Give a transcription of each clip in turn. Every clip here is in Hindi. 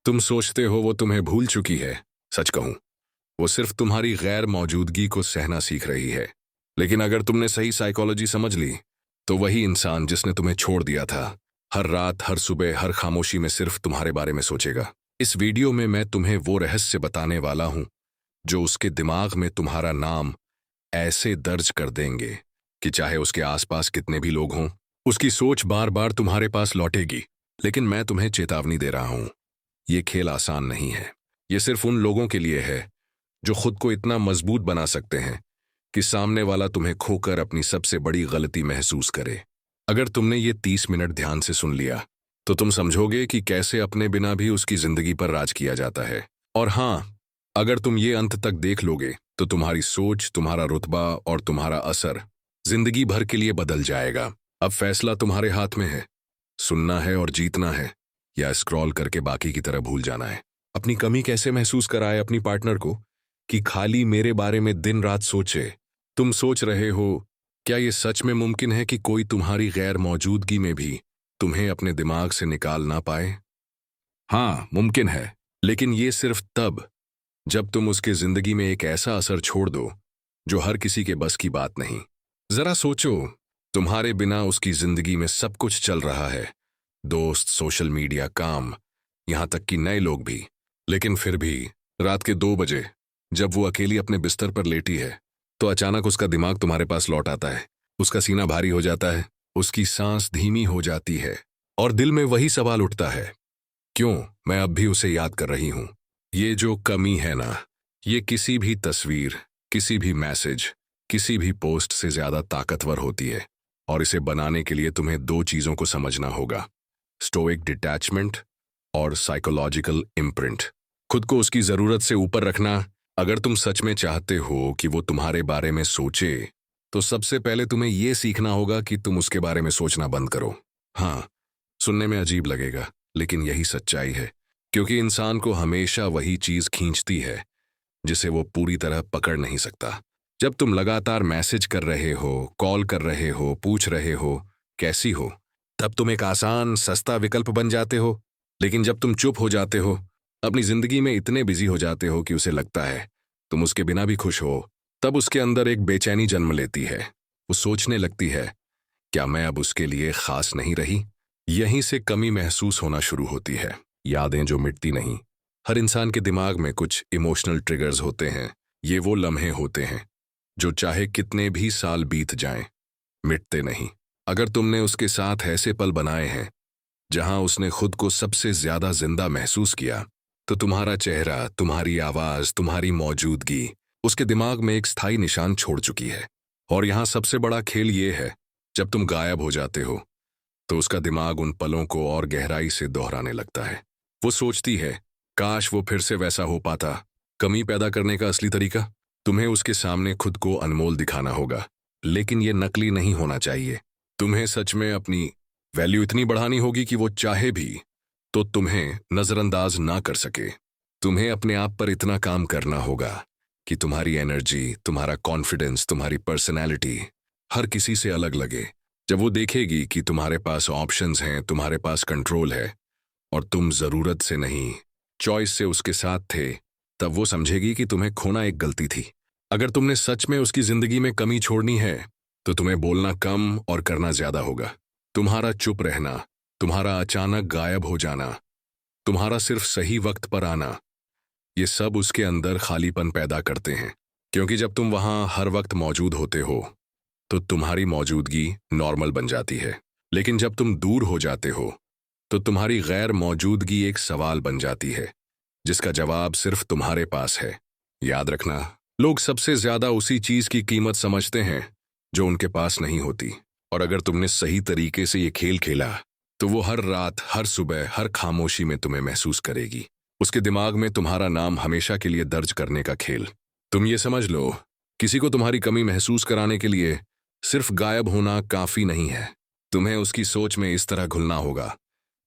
तुम सोचते हो वो तुम्हें भूल चुकी है। सच कहूं, वो सिर्फ तुम्हारी गैर मौजूदगी को सहना सीख रही है। लेकिन अगर तुमने सही साइकोलॉजी समझ ली, तो वही इंसान जिसने तुम्हें छोड़ दिया था, हर रात, हर सुबह, हर खामोशी में सिर्फ तुम्हारे बारे में सोचेगा। इस वीडियो में मैं तुम्हें वो रहस्य बताने वाला हूं जो उसके दिमाग में तुम्हारा नाम ऐसे दर्ज कर देंगे कि चाहे उसके आसपास कितने भी लोग हों, उसकी सोच बार बार तुम्हारे पास लौटेगी। लेकिन मैं तुम्हें चेतावनी दे रहा हूं, ये खेल आसान नहीं है। ये सिर्फ उन लोगों के लिए है जो खुद को इतना मजबूत बना सकते हैं कि सामने वाला तुम्हें खोकर अपनी सबसे बड़ी गलती महसूस करे। अगर तुमने ये 30 मिनट ध्यान से सुन लिया, तो तुम समझोगे कि कैसे अपने बिना भी उसकी जिंदगी पर राज किया जाता है। और हाँ, अगर तुम ये अंत तक देख लोगे, तो तुम्हारी सोच, तुम्हारा रुतबा और तुम्हारा असर जिंदगी भर के लिए बदल जाएगा। अब फैसला तुम्हारे हाथ में है, सुनना है और जीतना है, या स्क्रॉल करके बाकी की तरह भूल जाना है। अपनी कमी कैसे महसूस कराए अपनी पार्टनर को कि खाली मेरे बारे में दिन रात सोचे। तुम सोच रहे हो, क्या ये सच में मुमकिन है कि कोई तुम्हारी गैर मौजूदगी में भी तुम्हें अपने दिमाग से निकाल ना पाए? हाँ, मुमकिन है, लेकिन ये सिर्फ तब जब तुम उसके जिंदगी में एक ऐसा असर छोड़ दो जो हर किसी के बस की बात नहीं। जरा सोचो, तुम्हारे बिना उसकी जिंदगी में सब कुछ चल रहा है, दोस्त, सोशल मीडिया, काम, यहां तक कि नए लोग भी। लेकिन फिर भी रात के 2 बजे जब वो अकेली अपने बिस्तर पर लेटी है, तो अचानक उसका दिमाग तुम्हारे पास लौट आता है। उसका सीना भारी हो जाता है, उसकी सांस धीमी हो जाती है, और दिल में वही सवाल उठता है, क्यों मैं अब भी उसे याद कर रही हूं? ये जो कमी है ना, ये किसी भी तस्वीर, किसी भी मैसेज, किसी भी पोस्ट से ज्यादा ताकतवर होती है। और इसे बनाने के लिए तुम्हें 2 चीजों को समझना होगा, स्टोइक डिटैचमेंट और साइकोलॉजिकल इम्प्रिंट। खुद को उसकी जरूरत से ऊपर रखना। अगर तुम सच में चाहते हो कि वो तुम्हारे बारे में सोचे, तो सबसे पहले तुम्हें यह सीखना होगा कि तुम उसके बारे में सोचना बंद करो। हाँ, सुनने में अजीब लगेगा, लेकिन यही सच्चाई है। क्योंकि इंसान को हमेशा वही चीज खींचती है जिसे वो पूरी तरह पकड़ नहीं सकता। जब तुम लगातार मैसेज कर रहे हो, कॉल कर रहे हो, पूछ रहे हो कैसी हो, तब तुम एक आसान, सस्ता विकल्प बन जाते हो। लेकिन जब तुम चुप हो जाते हो, अपनी जिंदगी में इतने बिजी हो जाते हो कि उसे लगता है तुम उसके बिना भी खुश हो, तब उसके अंदर एक बेचैनी जन्म लेती है। वो सोचने लगती है, क्या मैं अब उसके लिए खास नहीं रही? यहीं से कमी महसूस होना शुरू होती है। यादें जो मिटती नहीं। हर इंसान के दिमाग में कुछ इमोशनल ट्रिगर्स होते हैं। ये वो लम्हे होते हैं जो चाहे कितने भी साल बीत जाएं, मिटते नहीं। अगर तुमने उसके साथ ऐसे पल बनाए हैं जहां उसने खुद को सबसे ज्यादा जिंदा महसूस किया, तो तुम्हारा चेहरा, तुम्हारी आवाज, तुम्हारी मौजूदगी उसके दिमाग में एक स्थायी निशान छोड़ चुकी है। और यहां सबसे बड़ा खेल ये है, जब तुम गायब हो जाते हो, तो उसका दिमाग उन पलों को और गहराई से दोहराने लगता है। वो सोचती है, काश वो फिर से वैसा हो पाता। कमी पैदा करने का असली तरीका, तुम्हें उसके सामने खुद को अनमोल दिखाना होगा, लेकिन ये नकली नहीं होना चाहिए। तुम्हें सच में अपनी वैल्यू इतनी बढ़ानी होगी कि वो चाहे भी तो तुम्हें नजरअंदाज ना कर सके। तुम्हें अपने आप पर इतना काम करना होगा कि तुम्हारी एनर्जी, तुम्हारा कॉन्फिडेंस, तुम्हारी पर्सनैलिटी हर किसी से अलग लगे। जब वो देखेगी कि तुम्हारे पास ऑप्शंस हैं, तुम्हारे पास कंट्रोल है, और तुम जरूरत से नहीं, चॉइस से उसके साथ थे, तब वो समझेगी कि तुम्हें खोना एक गलती थी। अगर तुमने सच में उसकी जिंदगी में कमी छोड़नी है, तो तुम्हें बोलना कम और करना ज्यादा होगा। तुम्हारा चुप रहना, तुम्हारा अचानक गायब हो जाना, तुम्हारा सिर्फ सही वक्त पर आना, ये सब उसके अंदर खालीपन पैदा करते हैं। क्योंकि जब तुम वहां हर वक्त मौजूद होते हो, तो तुम्हारी मौजूदगी नॉर्मल बन जाती है। लेकिन जब तुम दूर हो जाते हो, तो तुम्हारी गैर मौजूदगी एक सवाल बन जाती है जिसका जवाब सिर्फ तुम्हारे पास है। याद रखना, लोग सबसे ज्यादा उसी चीज की कीमत समझते हैं जो उनके पास नहीं होती। और अगर तुमने सही तरीके से ये खेल खेला, तो वो हर रात, हर सुबह, हर खामोशी में तुम्हें महसूस करेगी। उसके दिमाग में तुम्हारा नाम हमेशा के लिए दर्ज करने का खेल। तुम ये समझ लो, किसी को तुम्हारी कमी महसूस कराने के लिए सिर्फ गायब होना काफी नहीं है। तुम्हें उसकी सोच में इस तरह घुलना होगा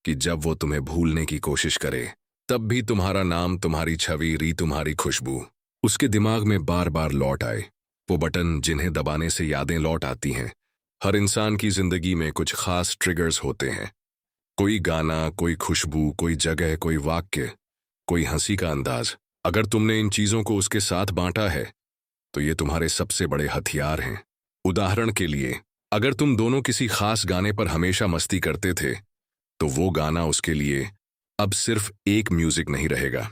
कि जब वो तुम्हें भूलने की कोशिश करे, तब भी तुम्हारा नाम, तुम्हारी छवि, तुम्हारी खुशबू उसके दिमाग में बार बार लौट आए। वो बटन जिन्हें दबाने से यादें लौट आती हैं। हर इंसान की जिंदगी में कुछ खास ट्रिगर्स होते हैं। कोई गाना, कोई खुशबू, कोई जगह, कोई वाक्य कोई हंसी का अंदाज। अगर तुमने इन चीजों को उसके साथ बांटा है तो ये तुम्हारे सबसे बड़े हथियार हैं। उदाहरण के लिए, अगर तुम दोनों किसी खास गाने पर हमेशा मस्ती करते थे तो वो गाना उसके लिए अब सिर्फ एक म्यूजिक नहीं रहेगा।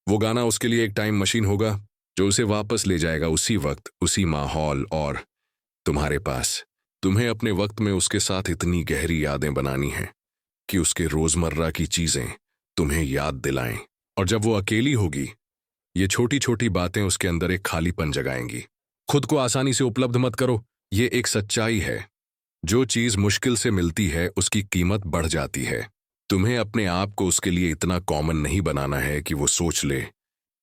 वो गाना उसके लिए एक टाइम मशीन होगा जो उसे वापस ले जाएगा उसी वक्त, उसी माहौल। और तुम्हारे पास तुम्हें अपने वक्त में उसके साथ इतनी गहरी यादें बनानी हैं कि उसके रोजमर्रा की चीजें तुम्हें याद दिलाएं। और जब वो अकेली होगी, ये छोटी छोटी बातें उसके अंदर एक खालीपन जगाएंगी। खुद को आसानी से उपलब्ध मत करो, ये एक सच्चाई है। जो चीज मुश्किल से मिलती है उसकी कीमत बढ़ जाती है। तुम्हें अपने आप को उसके लिए इतना कॉमन नहीं बनाना है कि वो सोच ले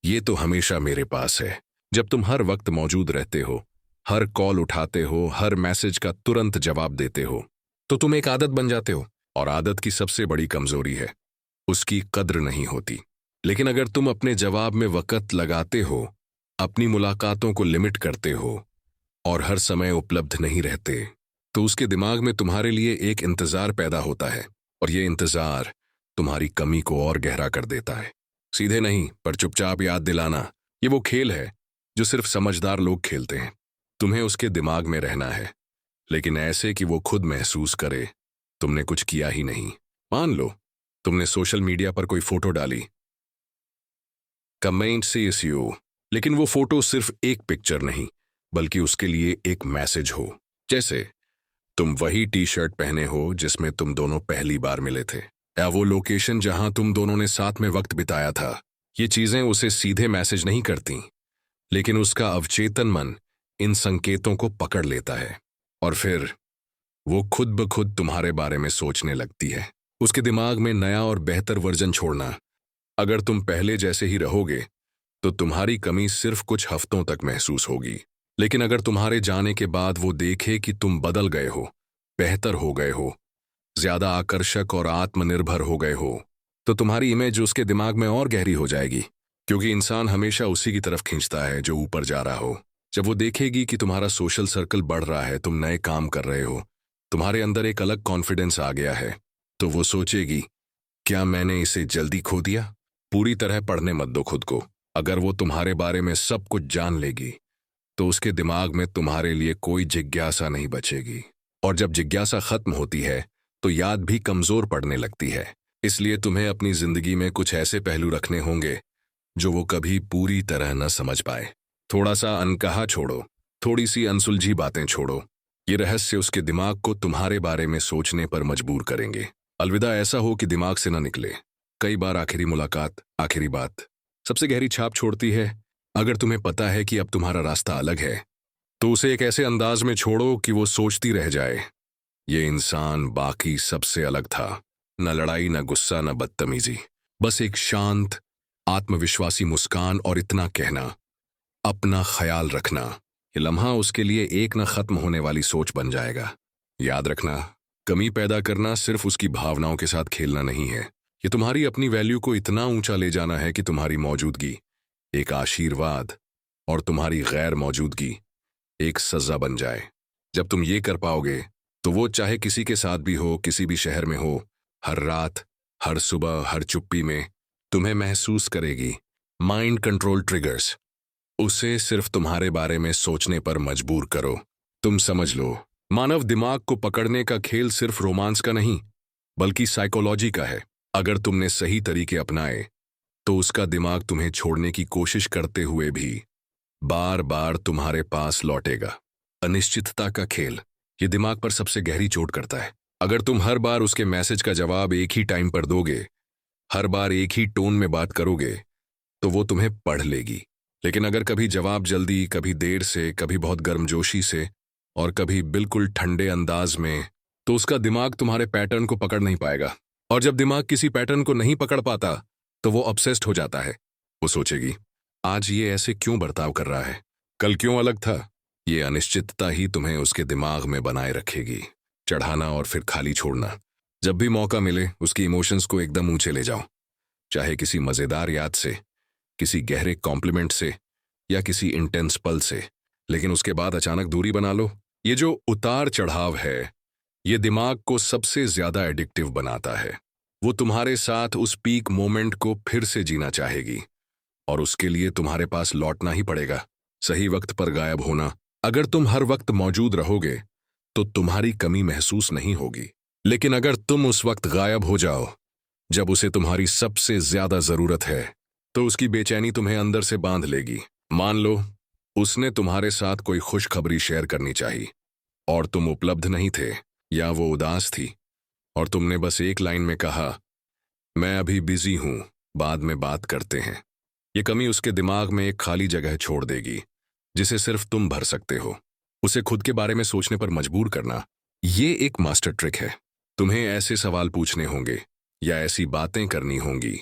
ये तो हमेशा मेरे पास है। जब तुम हर वक्त मौजूद रहते हो, हर कॉल उठाते हो, हर मैसेज का तुरंत जवाब देते हो, तो तुम एक आदत बन जाते हो। और आदत की सबसे बड़ी कमजोरी है उसकी कद्र नहीं होती। लेकिन अगर तुम अपने जवाब में वक़्त लगाते हो, अपनी मुलाकातों को लिमिट करते हो और हर समय उपलब्ध नहीं रहते, तो उसके दिमाग में तुम्हारे लिए एक इंतजार पैदा होता है। और ये इंतजार तुम्हारी कमी को और गहरा कर देता है। सीधे नहीं, पर चुपचाप याद दिलाना, ये वो खेल है जो सिर्फ समझदार लोग खेलते हैं। तुम्हें उसके दिमाग में रहना है, लेकिन ऐसे कि वो खुद महसूस करे तुमने कुछ किया ही नहीं। मान लो तुमने सोशल मीडिया पर कोई फोटो डाली, कमेंट से यू, लेकिन वो फोटो सिर्फ एक पिक्चर नहीं बल्कि उसके लिए एक मैसेज हो। जैसे तुम वही टी शर्ट पहने हो जिसमें तुम दोनों पहली बार मिले थे, या वो लोकेशन जहां तुम दोनों ने साथ में वक्त बिताया था। ये चीजें उसे सीधे मैसेज नहीं करती, लेकिन उसका अवचेतन मन इन संकेतों को पकड़ लेता है और फिर वो खुद ब खुद तुम्हारे बारे में सोचने लगती है। उसके दिमाग में नया और बेहतर वर्जन छोड़ना। अगर तुम पहले जैसे ही रहोगे तो तुम्हारी कमी सिर्फ कुछ हफ्तों तक महसूस होगी, लेकिन अगर तुम्हारे जाने के बाद वो देखे कि तुम बदल गए हो, बेहतर हो गए हो, ज्यादा आकर्षक और आत्मनिर्भर हो गए हो, तो तुम्हारी इमेज उसके दिमाग में और गहरी हो जाएगी। क्योंकि इंसान हमेशा उसी की तरफ खींचता है जो ऊपर जा रहा हो। जब वो देखेगी कि तुम्हारा सोशल सर्कल बढ़ रहा है, तुम नए काम कर रहे हो, तुम्हारे अंदर एक अलग कॉन्फिडेंस आ गया है, तो वो सोचेगी, क्या मैंने इसे जल्दी खो दिया? पूरी तरह पढ़ने मत दो खुद को। अगर वो तुम्हारे बारे में सब कुछ जान लेगी तो उसके दिमाग में तुम्हारे लिए कोई जिज्ञासा नहीं बचेगी। और जब जिज्ञासा खत्म होती है तो याद भी कमजोर पड़ने लगती है। इसलिए तुम्हें अपनी जिंदगी में कुछ ऐसे पहलू रखने होंगे जो वो कभी पूरी तरह न समझ पाए। थोड़ा सा अनकहा छोड़ो, थोड़ी सी अनसुलझी बातें छोड़ो। ये रहस्य उसके दिमाग को तुम्हारे बारे में सोचने पर मजबूर करेंगे। अलविदा ऐसा हो कि दिमाग से न निकले। कई बार आखिरी मुलाकात, आखिरी बात सबसे गहरी छाप छोड़ती है। अगर तुम्हें पता है कि अब तुम्हारा रास्ता अलग है, तो उसे एक ऐसे अंदाज में छोड़ो कि वो सोचती रह जाए, ये इंसान बाकी सबसे अलग था। न लड़ाई, न गुस्सा, न बदतमीजी, बस एक शांत आत्मविश्वासी मुस्कान और इतना कहना, अपना ख्याल रखना। ये लम्हा उसके लिए एक न खत्म होने वाली सोच बन जाएगा। याद रखना, कमी पैदा करना सिर्फ उसकी भावनाओं के साथ खेलना नहीं है। ये तुम्हारी अपनी वैल्यू को इतना ऊंचा ले जाना है कि तुम्हारी मौजूदगी एक आशीर्वाद और तुम्हारी गैर मौजूदगी एक सजा बन जाए। जब तुम ये कर पाओगे तो वो चाहे किसी के साथ भी हो, किसी भी शहर में हो, हर रात, हर सुबह, हर चुप्पी में तुम्हें महसूस करेगी। Mind control triggers. उसे सिर्फ तुम्हारे बारे में सोचने पर मजबूर करो। तुम समझ लो, मानव दिमाग को पकड़ने का खेल सिर्फ रोमांस का नहीं बल्कि साइकोलॉजी का है। अगर तुमने सही तरीके अपनाए तो उसका दिमाग तुम्हें छोड़ने की कोशिश करते हुए भी बार बार तुम्हारे पास लौटेगा। अनिश्चितता का खेल, ये दिमाग पर सबसे गहरी चोट करता है। अगर तुम हर बार उसके मैसेज का जवाब एक ही टाइम पर दोगे, हर बार एक ही टोन में बात करोगे, तो वो तुम्हें पढ़ लेगी। लेकिन अगर कभी जवाब जल्दी, कभी देर से, कभी बहुत गर्मजोशी से और कभी बिल्कुल ठंडे अंदाज में, तो उसका दिमाग तुम्हारे पैटर्न को पकड़ नहीं पाएगा। और जब दिमाग किसी पैटर्न को नहीं पकड़ पाता तो वो ऑब्सेस्ड हो जाता है। वो सोचेगी, आज ये ऐसे क्यों बर्ताव कर रहा है, कल क्यों अलग था। ये अनिश्चितता ही तुम्हें उसके दिमाग में बनाए रखेगी। चढ़ाना और फिर खाली छोड़ना। जब भी मौका मिले उसकी इमोशंस को एकदम ऊंचे ले जाओ, चाहे किसी मजेदार याद से, किसी गहरे कॉम्प्लीमेंट से या किसी इंटेंस पल से, लेकिन उसके बाद अचानक दूरी बना लो। ये जो उतार चढ़ाव है, ये दिमाग को सबसे ज्यादा एडिक्टिव बनाता है। वो तुम्हारे साथ उस पीक मोमेंट को फिर से जीना चाहेगी, और उसके लिए तुम्हारे पास लौटना ही पड़ेगा। सही वक्त पर गायब होना। अगर तुम हर वक्त मौजूद रहोगे तो तुम्हारी कमी महसूस नहीं होगी, लेकिन अगर तुम उस वक्त गायब हो जाओ जब उसे तुम्हारी सबसे ज्यादा जरूरत है, तो उसकी बेचैनी तुम्हें अंदर से बांध लेगी। मान लो उसने तुम्हारे साथ कोई खुशखबरी शेयर करनी चाहिए और तुम उपलब्ध नहीं थे, या वो उदास थी और तुमने बस एक लाइन में कहा, मैं अभी बिजी हूं, बाद में बात करते हैं। ये कमी उसके दिमाग में एक खाली जगह छोड़ देगी जिसे सिर्फ तुम भर सकते हो। उसे खुद के बारे में सोचने पर मजबूर करना, ये एक मास्टर ट्रिक है। तुम्हें ऐसे सवाल पूछने होंगे या ऐसी बातें करनी होंगी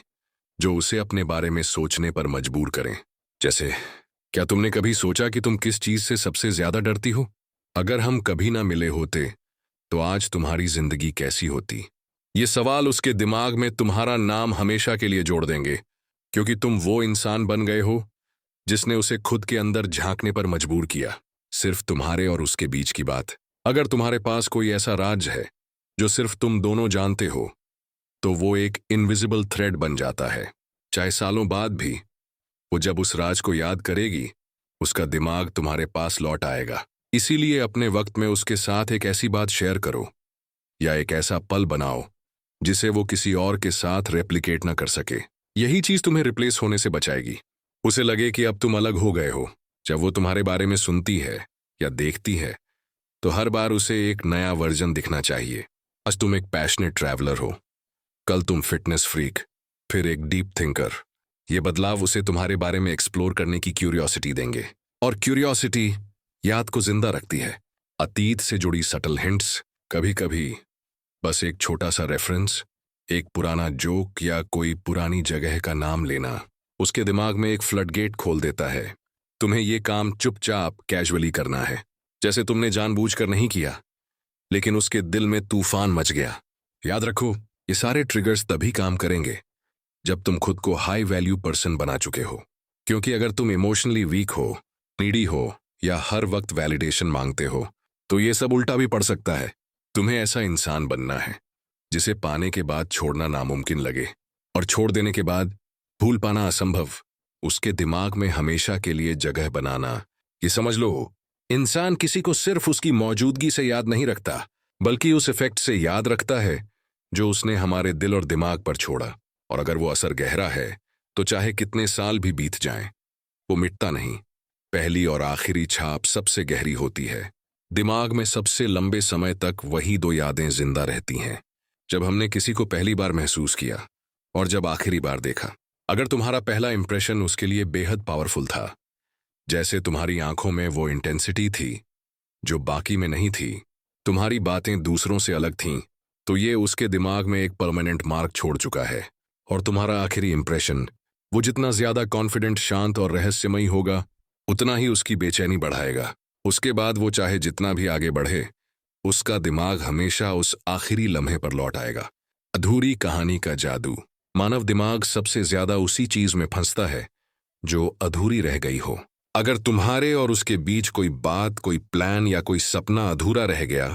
जो उसे अपने बारे में सोचने पर मजबूर करें। जैसे, क्या तुमने कभी सोचा कि तुम किस चीज से सबसे ज्यादा डरती हो? अगर हम कभी ना मिले होते तो आज तुम्हारी जिंदगी कैसी होती? ये सवाल उसके दिमाग में तुम्हारा नाम हमेशा के लिए जोड़ देंगे, क्योंकि तुम वो इंसान बन गए हो जिसने उसे खुद के अंदर झांकने पर मजबूर किया। सिर्फ तुम्हारे और उसके बीच की बात। अगर तुम्हारे पास कोई ऐसा राज है जो सिर्फ तुम दोनों जानते हो, तो वो एक इनविजिबल थ्रेड बन जाता है। चाहे सालों बाद भी वो जब उस राज को याद करेगी, उसका दिमाग तुम्हारे पास लौट आएगा। इसीलिए अपने वक्त में उसके साथ एक ऐसी बात शेयर करो या एक ऐसा पल बनाओ जिसे वो किसी और के साथ रेप्लिकेट ना कर सके। यही चीज तुम्हें रिप्लेस होने से बचाएगी। उसे लगे कि अब तुम अलग हो गए हो। जब वो तुम्हारे बारे में सुनती है या देखती है, तो हर बार उसे एक नया वर्जन दिखना चाहिए। आज तुम एक पैशनेट ट्रैवलर हो, कल तुम फिटनेस फ्रीक, फिर एक डीप थिंकर। ये बदलाव उसे तुम्हारे बारे में एक्सप्लोर करने की क्यूरियोसिटी देंगे, और क्यूरियोसिटी याद को जिंदा रखती है। अतीत से जुड़ी सटल हिंट्स, कभी कभी बस एक छोटा सा रेफरेंस, एक पुराना जोक या कोई पुरानी जगह का नाम लेना उसके दिमाग में एक फ्लडगेट खोल देता है। तुम्हें ये काम चुपचाप कैजुअली करना है, जैसे तुमने जानबूझकर नहीं किया, लेकिन उसके दिल में तूफान मच गया। याद रखो, ये सारे ट्रिगर्स तभी काम करेंगे जब तुम खुद को हाई वैल्यू पर्सन बना चुके हो। क्योंकि अगर तुम इमोशनली वीक हो, नीडी हो या हर वक्त वैलिडेशन मांगते हो, तो ये सब उल्टा भी पड़ सकता है। तुम्हें ऐसा इंसान बनना है जिसे पाने के बाद छोड़ना नामुमकिन लगे, और छोड़ देने के बाद भूल पाना असंभव। उसके दिमाग में हमेशा के लिए जगह बनाना। ये समझ लो, इंसान किसी को सिर्फ उसकी मौजूदगी से याद नहीं रखता, बल्कि उस इफेक्ट से याद रखता है जो उसने हमारे दिल और दिमाग पर छोड़ा। और अगर वो असर गहरा है, तो चाहे कितने साल भी बीत जाएं, वो मिटता नहीं। पहली और आखिरी छाप सबसे गहरी होती है। दिमाग में सबसे लंबे समय तक वही दो यादें जिंदा रहती हैं, जब हमने किसी को पहली बार महसूस किया और जब आखिरी बार देखा। अगर तुम्हारा पहला इंप्रेशन उसके लिए बेहद पावरफुल था, जैसे तुम्हारी आंखों में वो इंटेंसिटी थी जो बाकी में नहीं थी, तुम्हारी बातें दूसरों से अलग थीं, तो ये उसके दिमाग में एक परमानेंट मार्क छोड़ चुका है। और तुम्हारा आखिरी इंप्रेशन, वो जितना ज्यादा कॉन्फिडेंट, शांत और रहस्यमयी होगा, उतना ही उसकी बेचैनी बढ़ाएगा। उसके बाद वो चाहे जितना भी आगे बढ़े, उसका दिमाग हमेशा उस आखिरी लम्हे पर लौट आएगा। अधूरी कहानी का जादू। मानव दिमाग सबसे ज्यादा उसी चीज में फंसता है जो अधूरी रह गई हो। अगर तुम्हारे और उसके बीच कोई बात, कोई प्लान या कोई सपना अधूरा रह गया,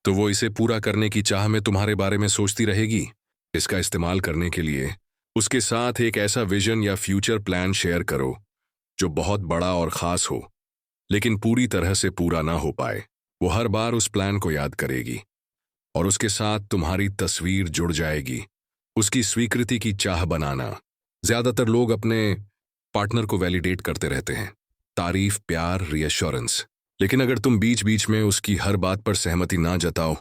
तो वो इसे पूरा करने की चाह में तुम्हारे बारे में सोचती रहेगी। इसका इस्तेमाल करने के लिए उसके साथ एक ऐसा विजन या फ्यूचर प्लान शेयर करो जो बहुत बड़ा और खास हो, लेकिन पूरी तरह से पूरा ना हो पाए। वो हर बार उस प्लान को याद करेगी और उसके साथ तुम्हारी तस्वीर जुड़ जाएगी। उसकी स्वीकृति की चाह बनाना। ज्यादातर लोग अपने पार्टनर को वैलिडेट करते रहते हैं, तारीफ, प्यार, रीअश्योरेंस। लेकिन अगर तुम बीच बीच में उसकी हर बात पर सहमति ना जताओ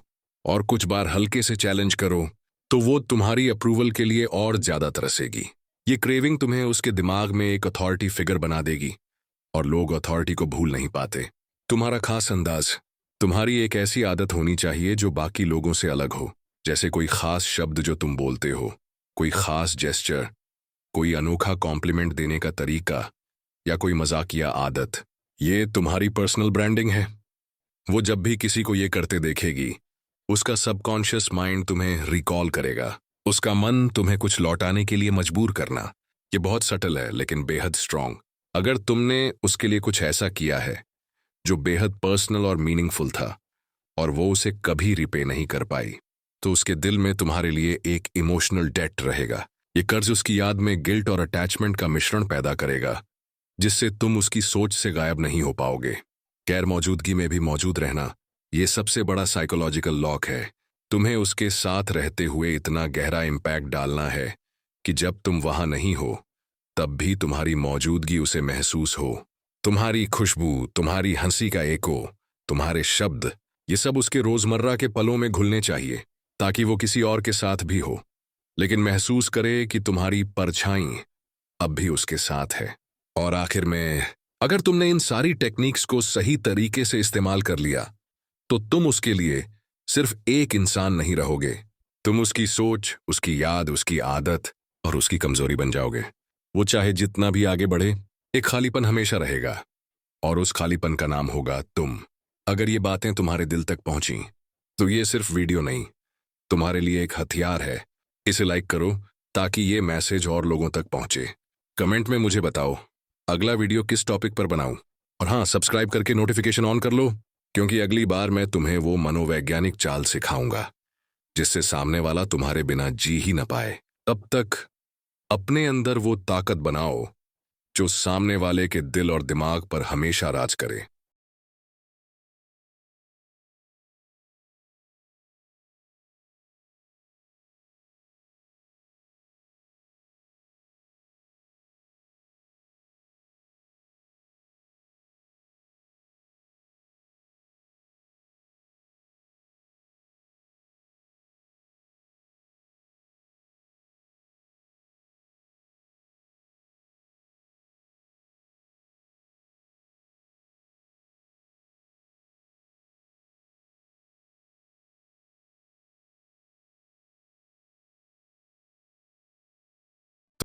और कुछ बार हल्के से चैलेंज करो, तो वो तुम्हारी अप्रूवल के लिए और ज्यादा तरसेगी। ये क्रेविंग तुम्हें उसके दिमाग में एक अथॉरिटी फिगर बना देगी, और लोग अथॉरिटी को भूल नहीं पाते। तुम्हारा खास अंदाज। तुम्हारी एक ऐसी आदत होनी चाहिए जो बाकी लोगों से अलग हो, जैसे कोई खास शब्द जो तुम बोलते हो, कोई खास जेस्चर, कोई अनोखा कॉम्प्लीमेंट देने का तरीका, या कोई मजाकिया आदत। ये तुम्हारी पर्सनल ब्रांडिंग है। वो जब भी किसी को ये करते देखेगी, उसका सबकॉन्शियस माइंड तुम्हें रिकॉल करेगा। उसका मन तुम्हें कुछ लौटाने के लिए मजबूर करना। ये बहुत सटल है लेकिन बेहद स्ट्रांग। अगर तुमने उसके लिए कुछ ऐसा किया है जो बेहद पर्सनल और मीनिंगफुल था, और वो उसे कभी रिपे नहीं कर पाई, तो उसके दिल में तुम्हारे लिए एक इमोशनल डेट रहेगा। ये कर्ज उसकी याद में गिल्ट और अटैचमेंट का मिश्रण पैदा करेगा, जिससे तुम उसकी सोच से गायब नहीं हो पाओगे। गैर मौजूदगी में भी मौजूद रहना, ये सबसे बड़ा साइकोलॉजिकल लॉक है। तुम्हें उसके साथ रहते हुए इतना गहरा इम्पैक्ट डालना है कि जब तुम वहां नहीं हो तब भी तुम्हारी मौजूदगी उसे महसूस हो। तुम्हारी खुशबू, तुम्हारी हंसी का एको, तुम्हारे शब्द, ये सब उसके रोजमर्रा के पलों में घुलने चाहिए, ताकि वो किसी और के साथ भी हो लेकिन महसूस करे कि तुम्हारी परछाई अब भी उसके साथ है। और आखिर में, अगर तुमने इन सारी टेक्निक्स को सही तरीके से इस्तेमाल कर लिया तो तुम उसके लिए सिर्फ एक इंसान नहीं रहोगे, तुम उसकी सोच, उसकी याद, उसकी आदत और उसकी कमजोरी बन जाओगे। वो चाहे जितना भी आगे बढ़े, एक खालीपन हमेशा रहेगा और उस खालीपन का नाम होगा तुम। अगर ये बातें तुम्हारे दिल तक पहुंची तो ये सिर्फ वीडियो नहीं, तुम्हारे लिए एक हथियार है। इसे लाइक करो ताकि ये मैसेज और लोगों तक पहुंचे। कमेंट में मुझे बताओ अगला वीडियो किस टॉपिक पर बनाऊं। और हाँ, सब्सक्राइब करके नोटिफिकेशन ऑन कर लो, क्योंकि अगली बार मैं तुम्हें वो मनोवैज्ञानिक चाल सिखाऊंगा जिससे सामने वाला तुम्हारे बिना जी ही न पाए। तब तक अपने अंदर वो ताकत बनाओ जो सामने वाले के दिल और दिमाग पर हमेशा राज करे।